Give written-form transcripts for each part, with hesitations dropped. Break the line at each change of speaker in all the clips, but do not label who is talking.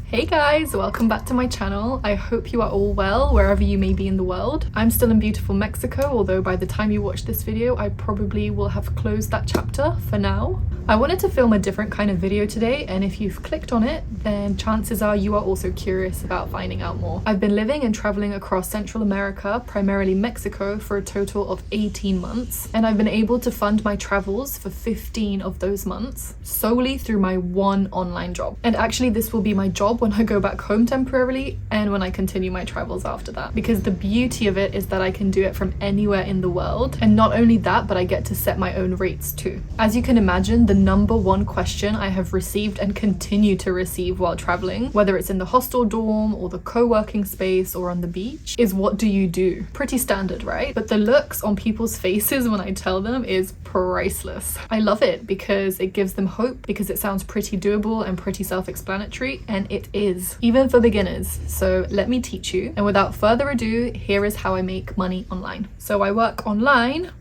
Hey guys, welcome back to my channel. I hope you are all well wherever you may be in the world. I'm still in beautiful Mexico, although by the time you watch this video I probably will have closed that chapter for now. I wanted to film a different kind of video today, and if you've clicked on it, then chances are you are also curious about finding out more. I've been living and traveling across Central America, primarily Mexico, for a total of 18 months, and I've been able to fund my travels for 15 of those months solely through my one online job. And actually this will be my job when I go back home temporarily and when I continue my travels after that, because the beauty of it is that I can do it from anywhere in the world, and not only that, but I get to set my own rates too. As you can imagine, the number one question I have received and continue to receive while traveling, whether it's in the hostel dorm or the co-working space or on the beach, is what do you do? Pretty standard, right? But the looks on people's faces when I tell them is priceless. I love it because it gives them hope, because it sounds pretty doable and pretty self-explanatory, and it is, even for beginners. So let me teach you. And without further ado, here is how I make money online. So I work online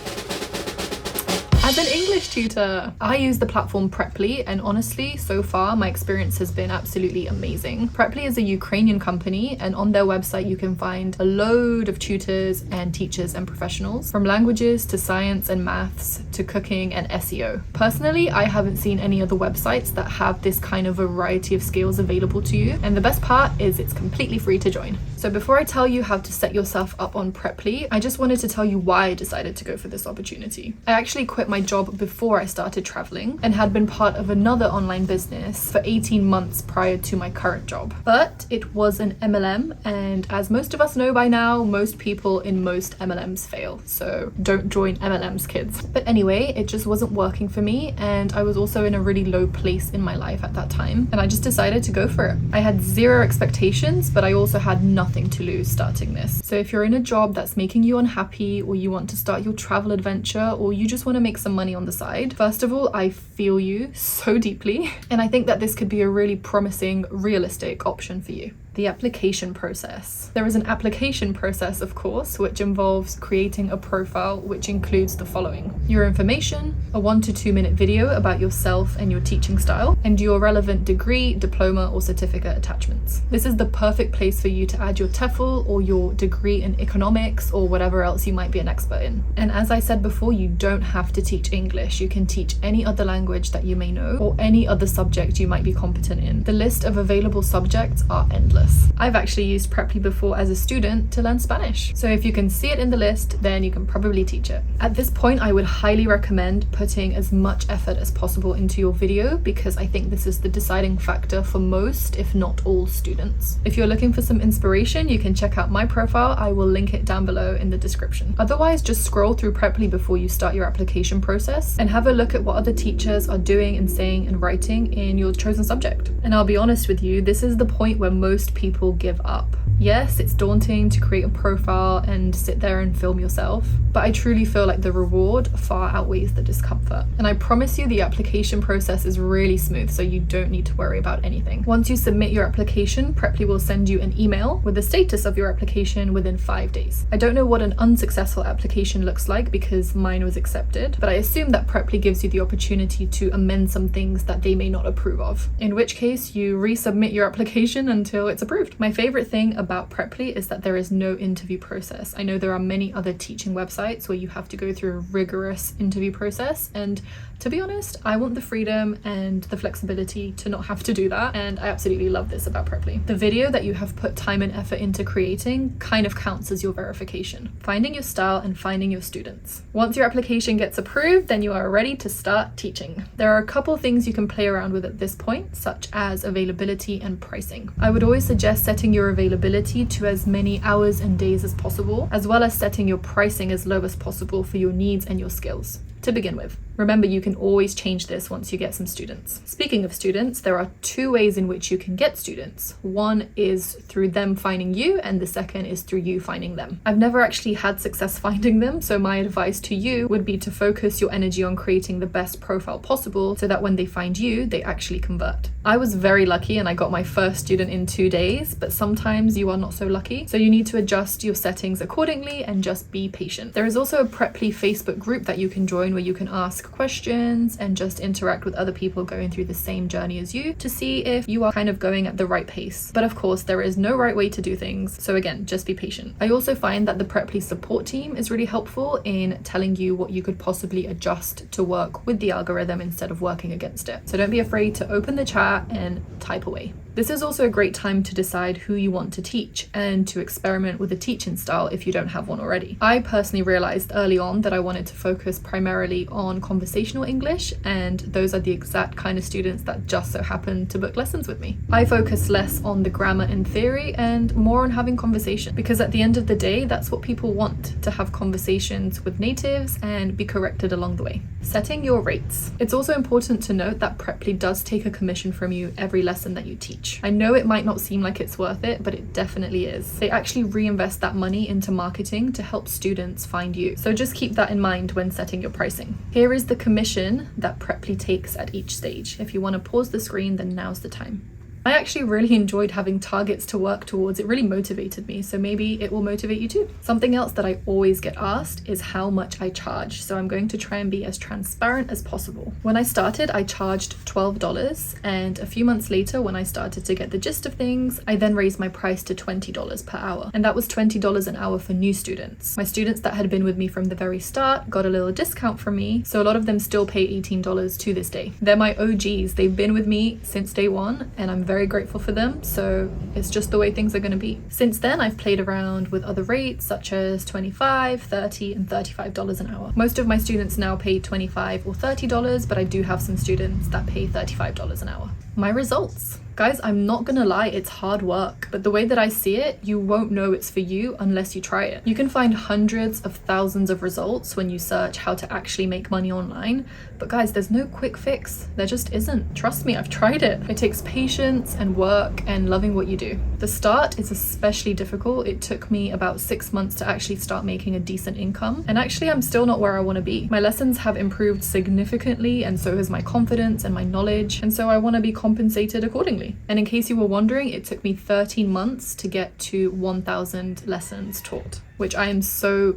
as an English tutor. I use the platform Preply, and honestly, so far my experience has been absolutely amazing. Preply is a Ukrainian company, and on their website you can find a load of tutors and teachers and professionals, from languages to science and maths to cooking and SEO. Personally, I haven't seen any other websites that have this kind of variety of skills available to you, and the best part is it's completely free to join. So before I tell you how to set yourself up on Preply, I just wanted to tell you why I decided to go for this opportunity. I actually quit my job before I started traveling and had been part of another online business for 18 months prior to my current job. But it was an MLM, and as most of us know by now, most people in most MLMs fail. So don't join MLMs, kids. But anyway, it just wasn't working for me, and I was also in a really low place in my life at that time, and I just decided to go for it. I had zero expectations, but I also had nothing to lose starting this. So if you're in a job that's making you unhappy, or you want to start your travel adventure, or you just want to make some money on the side, first of all, I feel you so deeply, and I think that this could be a really promising, realistic option for you. The application process. There is an application process, of course, which involves creating a profile, which includes the following: your information, a 1 to 2 minute video about yourself and your teaching style, and your relevant degree, diploma, or certificate attachments. This is the perfect place for you to add your TEFL or your degree in economics or whatever else you might be an expert in. And as I said before, you don't have to teach English. You can teach any other language that you may know, or any other subject you might be competent in. The list of available subjects are endless. I've actually used Preply before as a student to learn Spanish, so if you can see it in the list, then you can probably teach it. At this point, I would highly recommend putting as much effort as possible into your video, because I think this is the deciding factor for most, if not all, students. If you're looking for some inspiration, you can check out my profile. I will link it down below in the description. Otherwise, just scroll through Preply before you start your application process and have a look at what other teachers are doing and saying and writing in your chosen subject. And I'll be honest with you, this is the point where most people give up. Yes, it's daunting to create a profile and sit there and film yourself, but I truly feel like the reward far outweighs the discomfort. And I promise you the application process is really smooth, so you don't need to worry about anything. Once you submit your application, Preply will send you an email with the status of your application within 5 days. I don't know what an unsuccessful application looks like because mine was accepted, but I assume that Preply gives you the opportunity to amend some things that they may not approve of, in which case you resubmit your application until it's approved. My favorite thing about Preply is that there is no interview process. I know there are many other teaching websites where you have to go through a rigorous interview process, and to be honest, I want the freedom and the flexibility to not have to do that, and I absolutely love this about Preply. The video that you have put time and effort into creating kind of counts as your verification, finding your style and finding your students. Once your application gets approved, then you are ready to start teaching. There are a couple things you can play around with at this point, such as availability and pricing. I would always suggest setting your availability to as many hours and days as possible, as well as setting your pricing as low as possible for your needs and your skills to begin with. Remember, you can always change this once you get some students. Speaking of students, there are 2 ways in which you can get students. One is through them finding you, and the second is through you finding them. I've never actually had success finding them, so my advice to you would be to focus your energy on creating the best profile possible so that when they find you, they actually convert. I was very lucky and I got my first student in 2 days, but sometimes you are not so lucky, so you need to adjust your settings accordingly and just be patient. There is also a Preply Facebook group that you can join where you can ask ask questions and just interact with other people going through the same journey as you to see if you are kind of going at the right pace. But of course, there is no right way to do things, so again, just be patient. I also find that the Preply support team is really helpful in telling you what you could possibly adjust to work with the algorithm instead of working against it. So don't be afraid to open the chat and type away. This is also a great time to decide who you want to teach and to experiment with a teaching style if you don't have one already. I personally realized early on that I wanted to focus primarily on conversational English, and those are the exact kind of students that just so happen to book lessons with me. I focus less on the grammar and theory and more on having conversation, because at the end of the day, that's what people want, to have conversations with natives and be corrected along the way. Setting your rates. It's also important to note that Preply does take a commission from you every lesson that you teach. I know it might not seem like it's worth it, but it definitely is. They actually reinvest that money into marketing to help students find you. So just keep that in mind when setting your pricing. Here is the commission that Preply takes at each stage. If you want to pause the screen, then now's the time. I actually really enjoyed having targets to work towards. It really motivated me, so maybe it will motivate you too. Something else that I always get asked is how much I charge, so I'm going to try and be as transparent as possible. When I started, I charged $12, and a few months later, when I started to get the gist of things, I then raised my price to $20 per hour, and that was $20 an hour for new students. My students that had been with me from the very start got a little discount from me, so a lot of them still pay $18 to this day. They're my OGs. They've been with me since day one, and I'm very grateful for them, so it's just the way things are going to be. Since then, I've played around with other rates such as $25, $30, and $35 an hour. Most of my students now pay $25 or $30, but I do have some students that pay $35 an hour. My results. Guys, I'm not gonna lie, it's hard work, but the way that I see it, you won't know it's for you unless you try it. You can find hundreds of thousands of results when you search how to actually make money online, but guys, there's no quick fix. There just isn't. Trust me, I've tried it. It takes patience and work and loving what you do. The start is especially difficult. It took me about 6 months to actually start making a decent income, and actually I'm still not where I want to be. My lessons have improved significantly, and so has my confidence and my knowledge, and so I want to be compensated accordingly. And in case you were wondering, it took me 13 months to get to 1,000 lessons taught, which I am so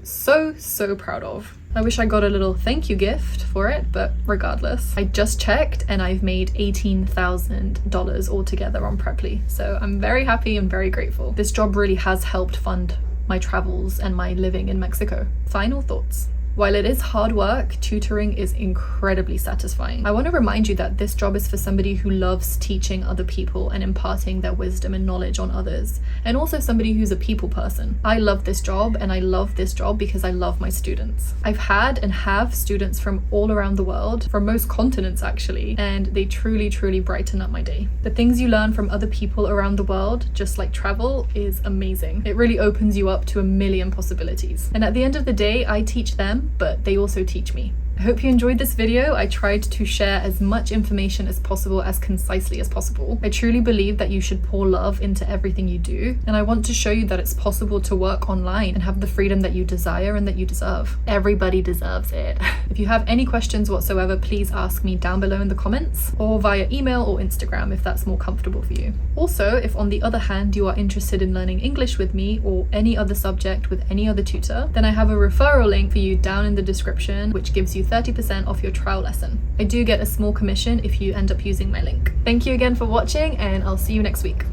proud of. I wish I got a little thank you gift for it, but regardless, I just checked and I've made $18,000 altogether on Preply. So I'm very happy and very grateful. This job really has helped fund my travels and my living in Mexico. Final thoughts. While it is hard work, tutoring is incredibly satisfying. I want to remind you that this job is for somebody who loves teaching other people and imparting their wisdom and knowledge on others, and also somebody who's a people person. I love this job, and I love this job because I love my students. I've had and have students from all around the world, from most continents actually, and they truly brighten up my day. The things you learn from other people around the world, just like travel, is amazing. It really opens you up to a million possibilities. And at the end of the day, I teach them, but they also teach me. I hope you enjoyed this video. I tried to share as much information as possible, as concisely as possible. I truly believe that you should pour love into everything you do, and I want to show you that it's possible to work online and have the freedom that you desire and that you deserve. Everybody deserves it. If you have any questions whatsoever, please ask me down below in the comments or via email or Instagram if that's more comfortable for you. Also, if on the other hand you are interested in learning English with me or any other subject with any other tutor, then I have a referral link for you down in the description, which gives you 30% off your trial lesson. I do get a small commission if you end up using my link. Thank you again for watching, and I'll see you next week.